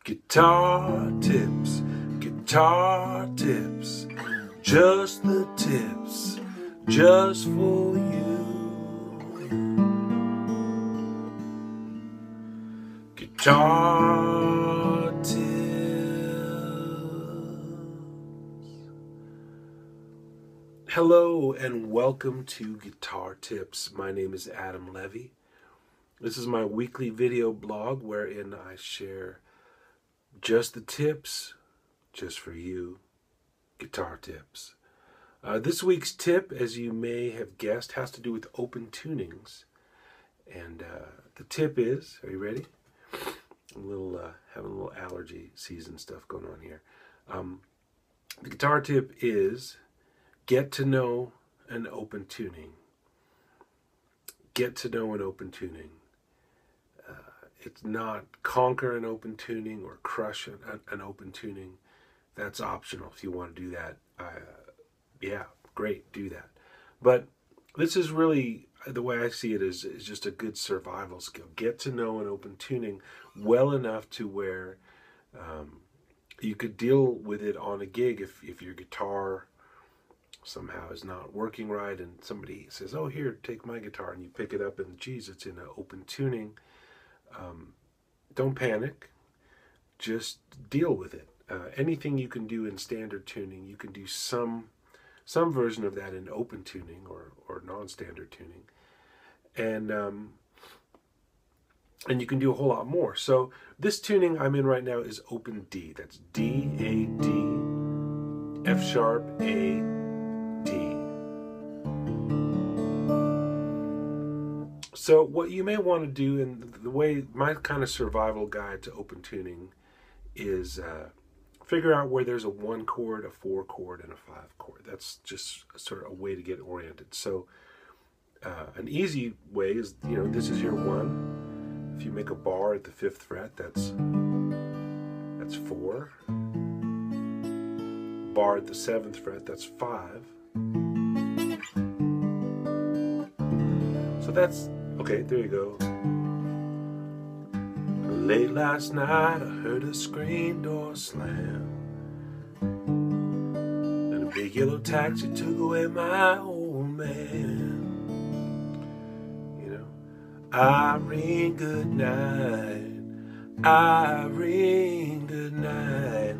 Guitar tips, just the tips, just for you. Guitar tips. Hello and welcome to Guitar Tips. My name is Adam Levy. This is my weekly video blog wherein I share just the tips, just for you, guitar tips. This week's tip, as you may have guessed, has to do with open tunings. And the tip is, are you ready? I'm having a little allergy season stuff going on here. The guitar tip is get to know an open tuning. Get to know an open tuning. It's not conquer an open tuning or crush an open tuning. That's optional if you want to do that. Yeah, great, do that. But this is really, the way I see it, is just a good survival skill. Get to know an open tuning well enough to where you could deal with it on a gig if your guitar somehow is not working right and somebody says, oh, here, take my guitar, and you pick it up and geez, it's in an open tuning. Don't panic, just deal with it. Anything you can do in standard tuning, you can do some version of that in open tuning or non-standard tuning, and you can do a whole lot more. So this tuning I'm in right now is open D. That's D, A, D, F sharp, A, D. So what you may want to do, and the way, my kind of survival guide to open tuning is figure out where there's a 1 chord, a 4 chord, and a 5 chord. That's just sort of a way to get oriented. So an easy way is, this is your 1. If you make a bar at the 5th fret, that's 4. Bar at the 7th fret, that's 5. So that's, okay, there you go. Late last night I heard a screen door slam, and a big yellow taxi took away my old man. Irene, good night. Irene, good night.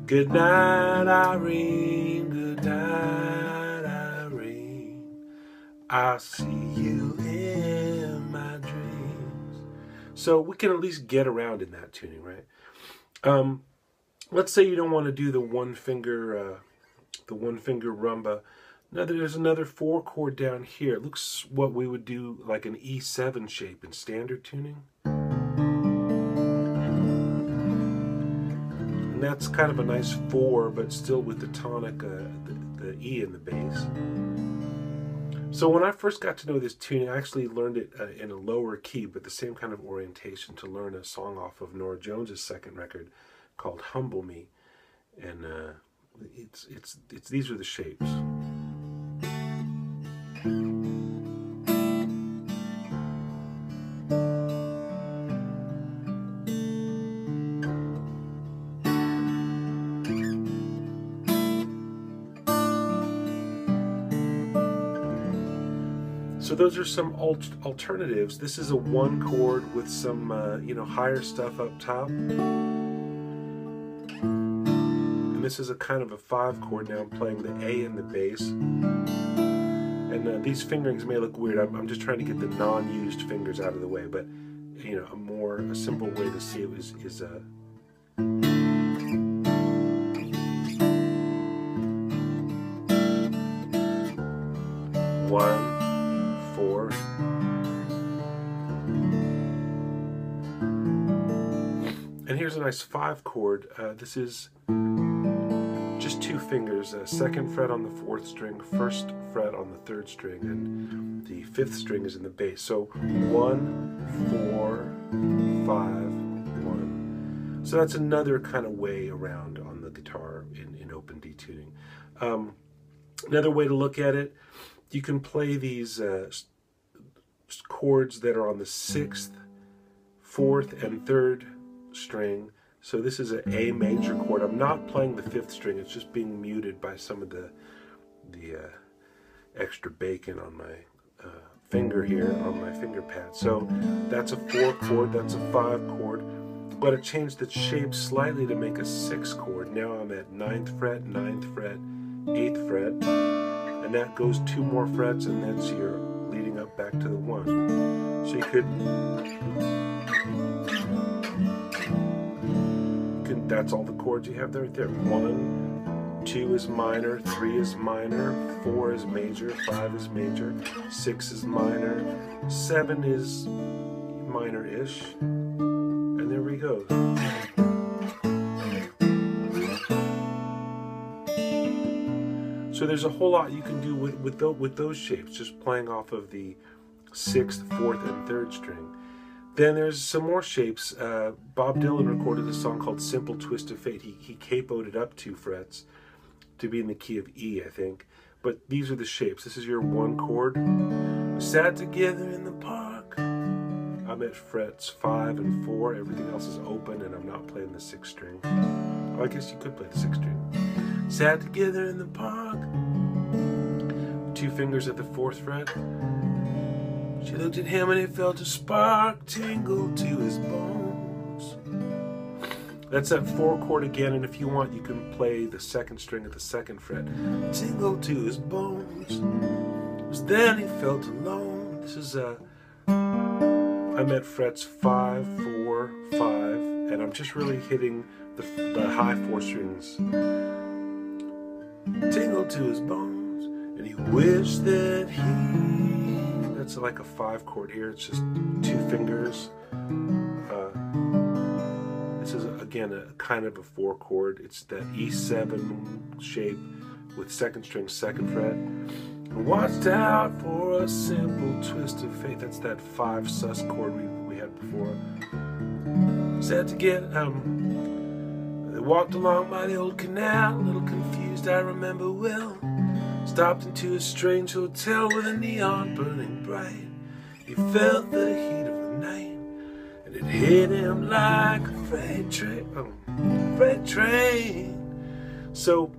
Good night, Irene. Good night, Irene. I'll see you in my dreams. So we can at least get around in that tuning, right? Let's say you don't want to do the one finger rumba. Now there's another 4 chord down here. It looks what we would do like an E7 shape in standard tuning. And that's kind of a nice 4, but still with the tonic, the E in the bass. So when I first got to know this tuning, I actually learned it in a lower key, but the same kind of orientation, to learn a song off of Norah Jones' second record called Humble Me. And it's these are the shapes. So those are some alternatives. This is a 1 chord with some higher stuff up top, and this is a kind of a 5 chord. Now I'm playing the A in the bass, and these fingerings may look weird. I'm just trying to get the non-used fingers out of the way, but a simple way to see it is 1, 4. And here's a nice 5 chord. This is just 2 fingers, 2nd fret on the 4th string, 1st fret on the 3rd string, and the 5th string is in the bass. So 1, 4, 5, 1. So that's another kind of way around on the guitar in open D tuning. Another way to look at it, you can play these chords that are on the 6th, 4th, and 3rd string. So this is an A major chord. I'm not playing the 5th string. It's just being muted by some of the extra bacon on my finger here, on my finger pad. So that's a 4 chord, that's a 5 chord. But it changed the shape slightly to make a 6 chord. Now I'm at 9th fret, 9th fret, 8th fret. And that goes 2 more frets, and that's your leading up back to the 1. So you could that's all the chords you have there, right there. 1, 2 is minor, 3 is minor, 4 is major, 5 is major, 6 is minor, 7 is minor-ish, and there we go. So there's a whole lot you can do with those shapes, just playing off of the 6th, 4th, and 3rd string. Then there's some more shapes. Bob Dylan recorded a song called Simple Twist of Fate. He capoed it up 2 frets to be in the key of E, I think. But these are the shapes. This is your 1 chord. We sat together in the park. I'm at frets 5 and 4. Everything else is open, and I'm not playing the 6th string. Oh, I guess you could play the 6th string. Sat together in the park. 2 fingers at the 4th fret. She looked at him and he felt a spark tingle to his bones. That's that 4 chord again, and if you want, you can play the 2nd string at the 2nd fret. Tingle to his bones. It was then he felt alone. This is I'm at frets 5, 4, 5, and I'm just really hitting the high 4 strings. Tingle to his bones, and he wished that he... That's like a 5 chord here. It's just 2 fingers. This is again a kind of a 4 chord. It's that E7 shape with 2nd string, 2nd fret. And watched out for a simple twist of fate. That's that 5 sus chord we had before. Said to get they walked along by the old canal, a little confused, I remember well. Stopped into a strange hotel with a neon burning bright. He felt the heat of the night, and it hit him like a freight train. So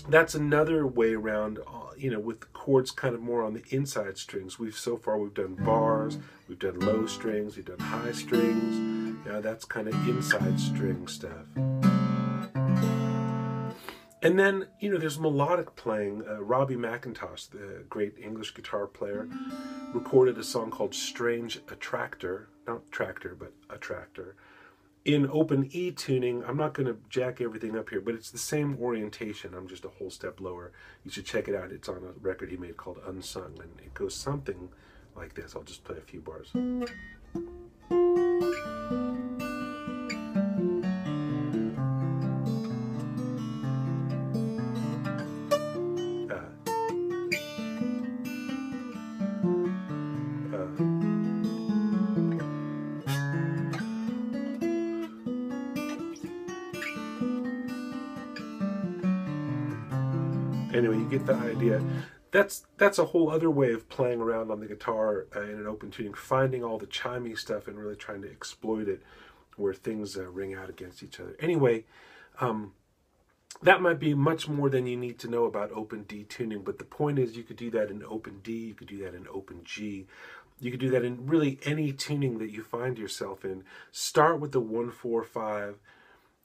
that's another way around, with chords kind of more on the inside strings. So far we've done bars, we've done low strings, we've done high strings. Now that's kind of inside string stuff. And then, there's melodic playing. Robbie McIntosh, the great English guitar player, recorded a song called Strange Attractor, not Tractor, but Attractor, in open E tuning. I'm not going to jack everything up here, but it's the same orientation. I'm just a whole step lower. You should check it out. It's on a record he made called Unsung, and it goes something like this. I'll just play a few bars. Anyway, you get the idea. That's a whole other way of playing around on the guitar in an open tuning, finding all the chimey stuff and really trying to exploit it where things ring out against each other. Anyway, that might be much more than you need to know about open D tuning, but the point is you could do that in open D, you could do that in open G, you could do that in really any tuning that you find yourself in. Start with the 1, 4, 5,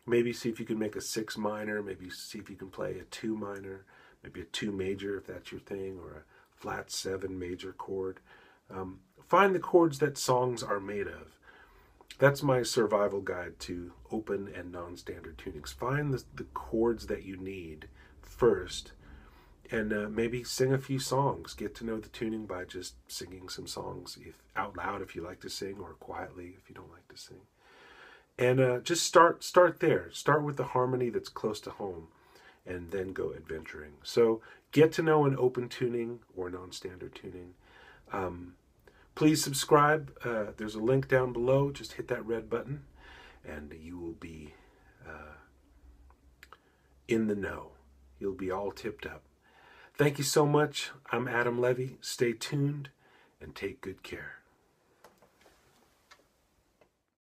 maybe see if you can make a 6 minor, maybe see if you can play a 2 minor, maybe a 2 major if that's your thing, or a flat 7 major chord. Find the chords that songs are made of. That's my survival guide to open and non-standard tunings. Find the chords that you need first, and maybe sing a few songs. Get to know the tuning by just singing some songs, out loud if you like to sing, or quietly if you don't like to sing. And just start there. Start with the harmony that's close to home, and then go adventuring. So get to know an open tuning or non-standard tuning. Please subscribe. There's a link down below. Just hit that red button and you will be in the know. You'll be all tipped up. Thank you so much. I'm Adam Levy. Stay tuned and take good care.